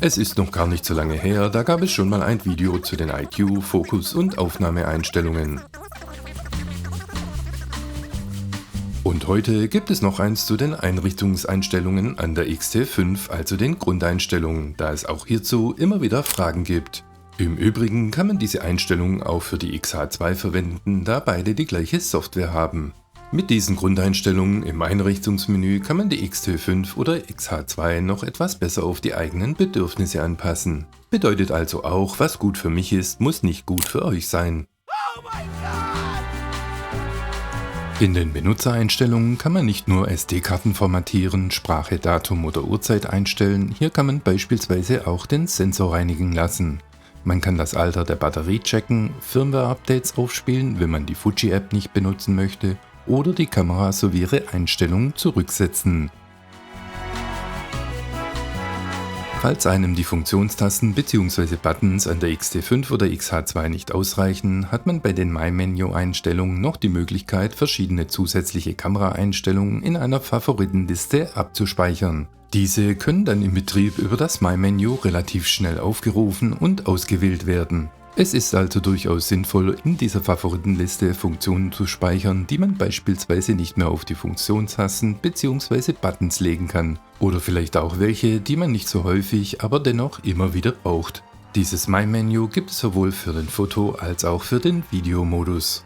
Es ist noch gar nicht so lange her, da gab es schon mal ein Video zu den IQ-, Fokus- und Aufnahmeeinstellungen. Und heute gibt es noch eins zu den Einrichtungseinstellungen an der X-T5, also den Grundeinstellungen, da es auch hierzu immer wieder Fragen gibt. Im Übrigen kann man diese Einstellungen auch für die XH2 verwenden, da beide die gleiche Software haben. Mit diesen Grundeinstellungen im Einrichtungsmenü kann man die X-T5 oder XH2 noch etwas besser auf die eigenen Bedürfnisse anpassen. Bedeutet also auch, was gut für mich ist, muss nicht gut für euch sein. Oh my God! In den Benutzereinstellungen kann man nicht nur SD-Karten formatieren, Sprache, Datum oder Uhrzeit einstellen, hier kann man beispielsweise auch den Sensor reinigen lassen. Man kann das Alter der Batterie checken, Firmware-Updates aufspielen, wenn man die Fuji-App nicht benutzen möchte, oder die Kamera sowie ihre Einstellungen zurücksetzen. Falls einem die Funktionstasten bzw. Buttons an der X-T5 oder XH2 nicht ausreichen, hat man bei den My-Menu-Einstellungen noch die Möglichkeit, verschiedene zusätzliche Kameraeinstellungen in einer Favoritenliste abzuspeichern. Diese können dann im Betrieb über das My-Menu relativ schnell aufgerufen und ausgewählt werden. Es ist also durchaus sinnvoll, in dieser Favoritenliste Funktionen zu speichern, die man beispielsweise nicht mehr auf die Funktionstasten bzw. Buttons legen kann. Oder vielleicht auch welche, die man nicht so häufig, aber dennoch immer wieder braucht. Dieses My-Menu gibt es sowohl für den Foto- als auch für den Videomodus.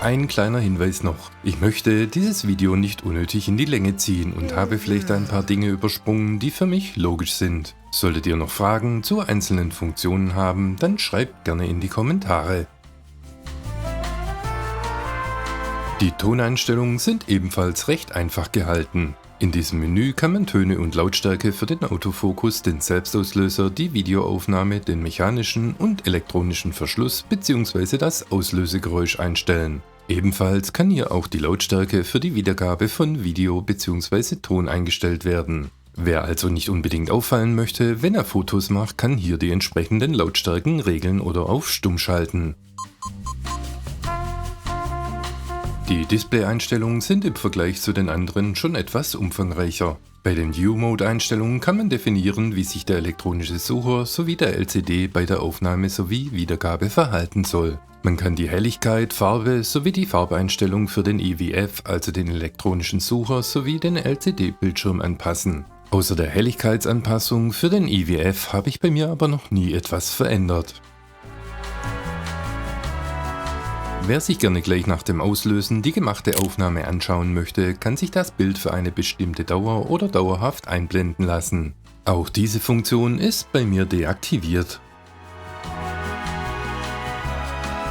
Ein kleiner Hinweis noch. Ich möchte dieses Video nicht unnötig in die Länge ziehen und habe vielleicht ein paar Dinge übersprungen, die für mich logisch sind. Solltet ihr noch Fragen zu einzelnen Funktionen haben, dann schreibt gerne in die Kommentare. Die Toneinstellungen sind ebenfalls recht einfach gehalten. In diesem Menü kann man Töne und Lautstärke für den Autofokus, den Selbstauslöser, die Videoaufnahme, den mechanischen und elektronischen Verschluss bzw. das Auslösegeräusch einstellen. Ebenfalls kann hier auch die Lautstärke für die Wiedergabe von Video bzw. Ton eingestellt werden. Wer also nicht unbedingt auffallen möchte, wenn er Fotos macht, kann hier die entsprechenden Lautstärken regeln oder auf Stumm schalten. Die Display-Einstellungen sind im Vergleich zu den anderen schon etwas umfangreicher. Bei den View-Mode-Einstellungen kann man definieren, wie sich der elektronische Sucher sowie der LCD bei der Aufnahme sowie Wiedergabe verhalten soll. Man kann die Helligkeit, Farbe sowie die Farbeinstellung für den EVF, also den elektronischen Sucher, sowie den LCD-Bildschirm anpassen. Außer der Helligkeitsanpassung für den EVF habe ich bei mir aber noch nie etwas verändert. Wer sich gerne gleich nach dem Auslösen die gemachte Aufnahme anschauen möchte, kann sich das Bild für eine bestimmte Dauer oder dauerhaft einblenden lassen. Auch diese Funktion ist bei mir deaktiviert.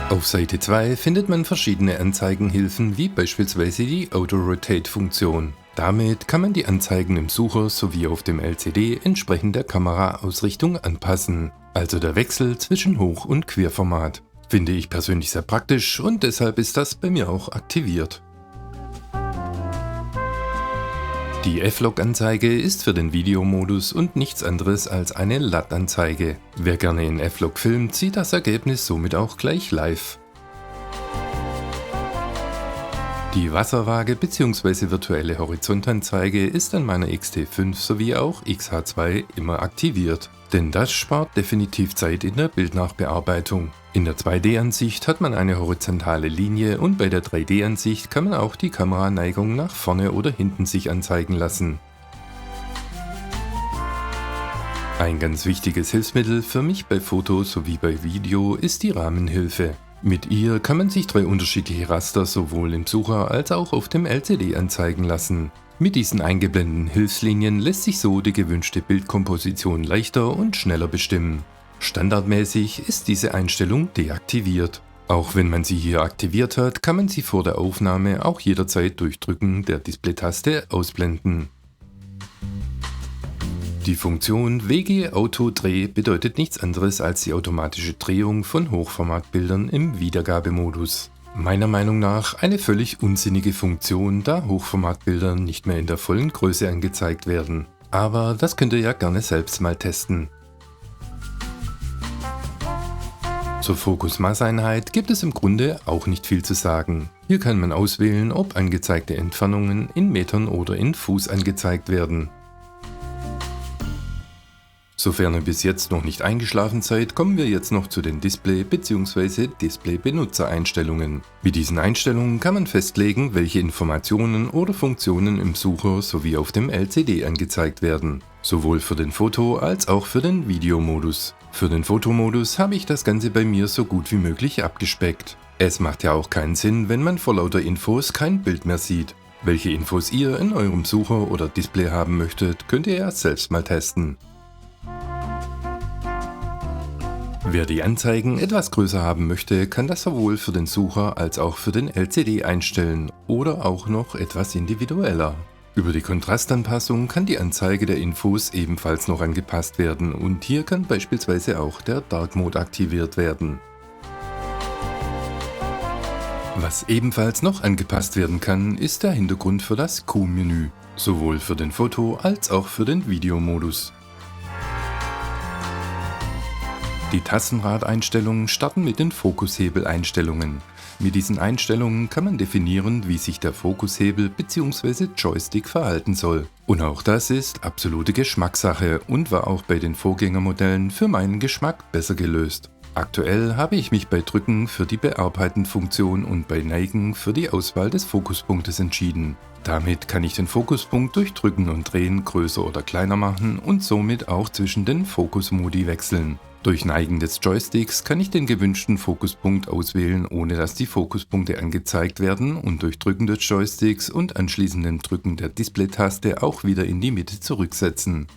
Auf Seite 2 findet man verschiedene Anzeigenhilfen wie beispielsweise die Auto-Rotate-Funktion. Damit kann man die Anzeigen im Sucher sowie auf dem LCD entsprechend der Kameraausrichtung anpassen, also der Wechsel zwischen Hoch- und Querformat. Finde ich persönlich sehr praktisch und deshalb ist das bei mir auch aktiviert. Die F-Log-Anzeige ist für den Videomodus und nichts anderes als eine LUT-Anzeige. Wer gerne in F-Log filmt, sieht das Ergebnis somit auch gleich live. Die Wasserwaage bzw. virtuelle Horizontanzeige ist an meiner X-T5 sowie auch XH2 immer aktiviert, denn das spart definitiv Zeit in der Bildnachbearbeitung. In der 2D-Ansicht hat man eine horizontale Linie und bei der 3D-Ansicht kann man auch die Kameraneigung nach vorne oder hinten sich anzeigen lassen. Ein ganz wichtiges Hilfsmittel für mich bei Foto sowie bei Video ist die Rahmenhilfe. Mit ihr kann man sich 3 unterschiedliche Raster sowohl im Sucher als auch auf dem LCD anzeigen lassen. Mit diesen eingeblendeten Hilfslinien lässt sich so die gewünschte Bildkomposition leichter und schneller bestimmen. Standardmäßig ist diese Einstellung deaktiviert. Auch wenn man sie hier aktiviert hat, kann man sie vor der Aufnahme auch jederzeit durch Drücken der Display-Taste ausblenden. Die Funktion WG Auto Dreh bedeutet nichts anderes als die automatische Drehung von Hochformatbildern im Wiedergabemodus. Meiner Meinung nach eine völlig unsinnige Funktion, da Hochformatbilder nicht mehr in der vollen Größe angezeigt werden. Aber das könnt ihr ja gerne selbst mal testen. Zur Fokus-Maßeinheit gibt es im Grunde auch nicht viel zu sagen. Hier kann man auswählen, ob angezeigte Entfernungen in Metern oder in Fuß angezeigt werden. Sofern ihr bis jetzt noch nicht eingeschlafen seid, kommen wir jetzt noch zu den Display- bzw. Display-Benutzereinstellungen. Mit diesen Einstellungen kann man festlegen, welche Informationen oder Funktionen im Sucher sowie auf dem LCD angezeigt werden. Sowohl für den Foto- als auch für den Videomodus. Für den Fotomodus habe ich das Ganze bei mir so gut wie möglich abgespeckt. Es macht ja auch keinen Sinn, wenn man vor lauter Infos kein Bild mehr sieht. Welche Infos ihr in eurem Sucher oder Display haben möchtet, könnt ihr ja selbst mal testen. Wer die Anzeigen etwas größer haben möchte, kann das sowohl für den Sucher als auch für den LCD einstellen oder auch noch etwas individueller. Über die Kontrastanpassung kann die Anzeige der Infos ebenfalls noch angepasst werden und hier kann beispielsweise auch der Dark Mode aktiviert werden. Was ebenfalls noch angepasst werden kann, ist der Hintergrund für das Q-Menü, sowohl für den Foto- als auch für den Videomodus. Die Tastenrad-Einstellungen starten mit den Fokushebel-Einstellungen. Mit diesen Einstellungen kann man definieren, wie sich der Fokushebel bzw. Joystick verhalten soll. Und auch das ist absolute Geschmackssache und war auch bei den Vorgängermodellen für meinen Geschmack besser gelöst. Aktuell habe ich mich bei Drücken für die Bearbeiten-Funktion und bei Neigen für die Auswahl des Fokuspunktes entschieden. Damit kann ich den Fokuspunkt durch Drücken und Drehen größer oder kleiner machen und somit auch zwischen den Fokusmodi wechseln. Durch Neigen des Joysticks kann ich den gewünschten Fokuspunkt auswählen, ohne dass die Fokuspunkte angezeigt werden und durch Drücken des Joysticks und anschließendem Drücken der Display-Taste auch wieder in die Mitte zurücksetzen.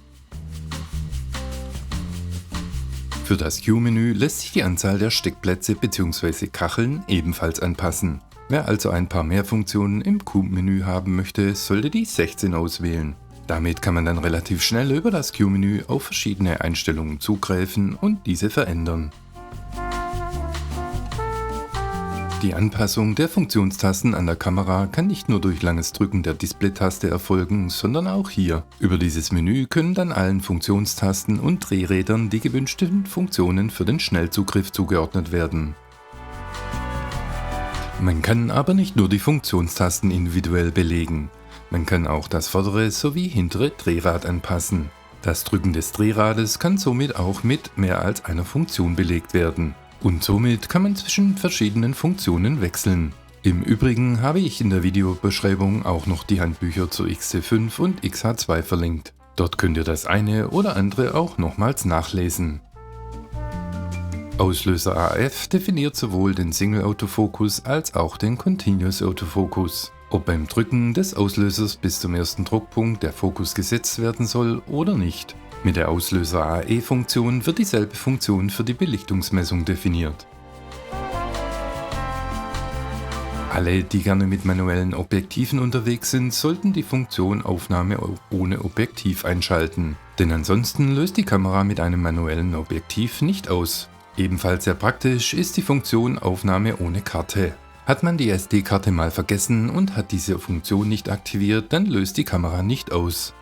Für das Q-Menü lässt sich die Anzahl der Steckplätze bzw. Kacheln ebenfalls anpassen. Wer also ein paar mehr Funktionen im Q-Menü haben möchte, sollte die 16 auswählen. Damit kann man dann relativ schnell über das Q-Menü auf verschiedene Einstellungen zugreifen und diese verändern. Die Anpassung der Funktionstasten an der Kamera kann nicht nur durch langes Drücken der Display-Taste erfolgen, sondern auch hier. Über dieses Menü können dann allen Funktionstasten und Drehrädern die gewünschten Funktionen für den Schnellzugriff zugeordnet werden. Man kann aber nicht nur die Funktionstasten individuell belegen. Man kann auch das vordere sowie hintere Drehrad anpassen. Das Drücken des Drehrades kann somit auch mit mehr als einer Funktion belegt werden. Und somit kann man zwischen verschiedenen Funktionen wechseln. Im Übrigen habe ich in der Videobeschreibung auch noch die Handbücher zur XT5 und XH2 verlinkt. Dort könnt ihr das eine oder andere auch nochmals nachlesen. Auslöser AF definiert sowohl den Single Autofokus als auch den Continuous Autofokus. Ob beim Drücken des Auslösers bis zum ersten Druckpunkt der Fokus gesetzt werden soll oder nicht. Mit der Auslöser AE-Funktion wird dieselbe Funktion für die Belichtungsmessung definiert. Alle, die gerne mit manuellen Objektiven unterwegs sind, sollten die Funktion Aufnahme ohne Objektiv einschalten, denn ansonsten löst die Kamera mit einem manuellen Objektiv nicht aus. Ebenfalls sehr praktisch ist die Funktion Aufnahme ohne Karte. Hat man die SD-Karte mal vergessen und hat diese Funktion nicht aktiviert, dann löst die Kamera nicht aus.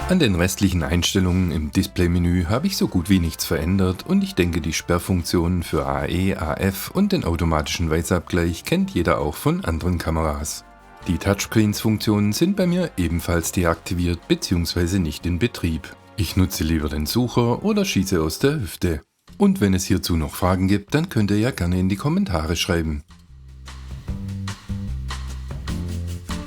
An den restlichen Einstellungen im Display-Menü habe ich so gut wie nichts verändert und ich denke, die Sperrfunktionen für AE, AF und den automatischen Weißabgleich kennt jeder auch von anderen Kameras. Die Touchscreens-Funktionen sind bei mir ebenfalls deaktiviert bzw. nicht in Betrieb. Ich nutze lieber den Sucher oder schieße aus der Hüfte. Und wenn es hierzu noch Fragen gibt, dann könnt ihr ja gerne in die Kommentare schreiben.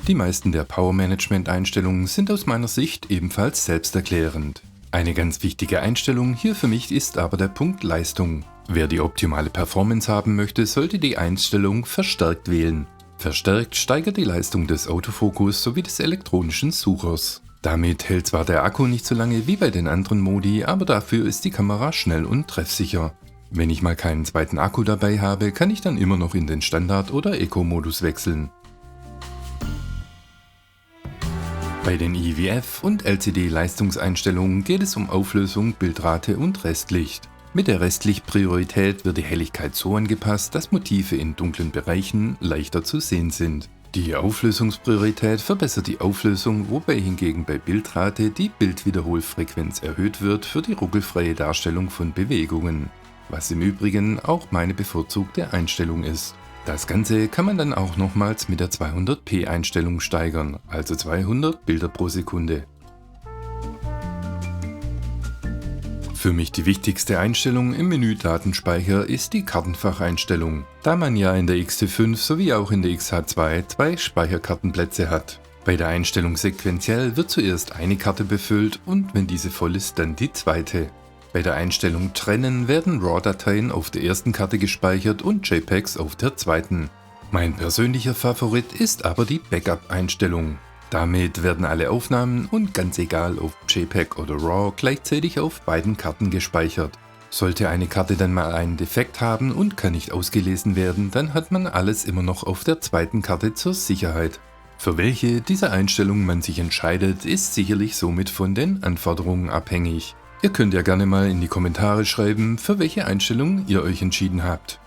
Die meisten der Power-Management-Einstellungen sind aus meiner Sicht ebenfalls selbsterklärend. Eine ganz wichtige Einstellung hier für mich ist aber der Punkt Leistung. Wer die optimale Performance haben möchte, sollte die Einstellung Verstärkt wählen. Verstärkt steigert die Leistung des Autofokus sowie des elektronischen Suchers. Damit hält zwar der Akku nicht so lange wie bei den anderen Modi, aber dafür ist die Kamera schnell und treffsicher. Wenn ich mal keinen zweiten Akku dabei habe, kann ich dann immer noch in den Standard- oder Eco-Modus wechseln. Bei den IVF- und LCD-Leistungseinstellungen geht es um Auflösung, Bildrate und Restlicht. Mit der Restlichtpriorität wird die Helligkeit so angepasst, dass Motive in dunklen Bereichen leichter zu sehen sind. Die Auflösungspriorität verbessert die Auflösung, wobei hingegen bei Bildrate die Bildwiederholfrequenz erhöht wird für die ruckelfreie Darstellung von Bewegungen, was im Übrigen auch meine bevorzugte Einstellung ist. Das Ganze kann man dann auch nochmals mit der 200p Einstellung steigern, also 200 Bilder pro Sekunde. Für mich die wichtigste Einstellung im Menü Datenspeicher ist die Kartenfacheinstellung, da man ja in der XT5 sowie auch in der XH2 zwei Speicherkartenplätze hat. Bei der Einstellung sequenziell wird zuerst eine Karte befüllt und wenn diese voll ist, dann die zweite. Bei der Einstellung Trennen werden RAW-Dateien auf der ersten Karte gespeichert und JPEGs auf der zweiten. Mein persönlicher Favorit ist aber die Backup-Einstellung. Damit werden alle Aufnahmen und ganz egal ob JPEG oder RAW gleichzeitig auf beiden Karten gespeichert. Sollte eine Karte dann mal einen Defekt haben und kann nicht ausgelesen werden, dann hat man alles immer noch auf der zweiten Karte zur Sicherheit. Für welche dieser Einstellungen man sich entscheidet, ist sicherlich somit von den Anforderungen abhängig. Ihr könnt ja gerne mal in die Kommentare schreiben, für welche Einstellung ihr euch entschieden habt.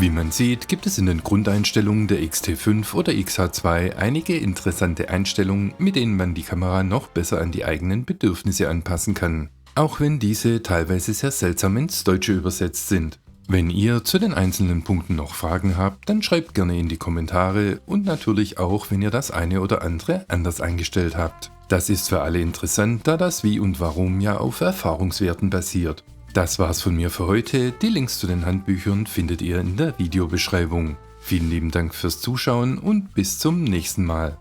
Wie man sieht, gibt es in den Grundeinstellungen der XT5 oder XH2 einige interessante Einstellungen, mit denen man die Kamera noch besser an die eigenen Bedürfnisse anpassen kann. Auch wenn diese teilweise sehr seltsam ins Deutsche übersetzt sind. Wenn ihr zu den einzelnen Punkten noch Fragen habt, dann schreibt gerne in die Kommentare und natürlich auch, wenn ihr das eine oder andere anders eingestellt habt. Das ist für alle interessant, da das Wie und Warum ja auf Erfahrungswerten basiert. Das war's von mir für heute. Die Links zu den Handbüchern findet ihr in der Videobeschreibung. Vielen lieben Dank fürs Zuschauen und bis zum nächsten Mal.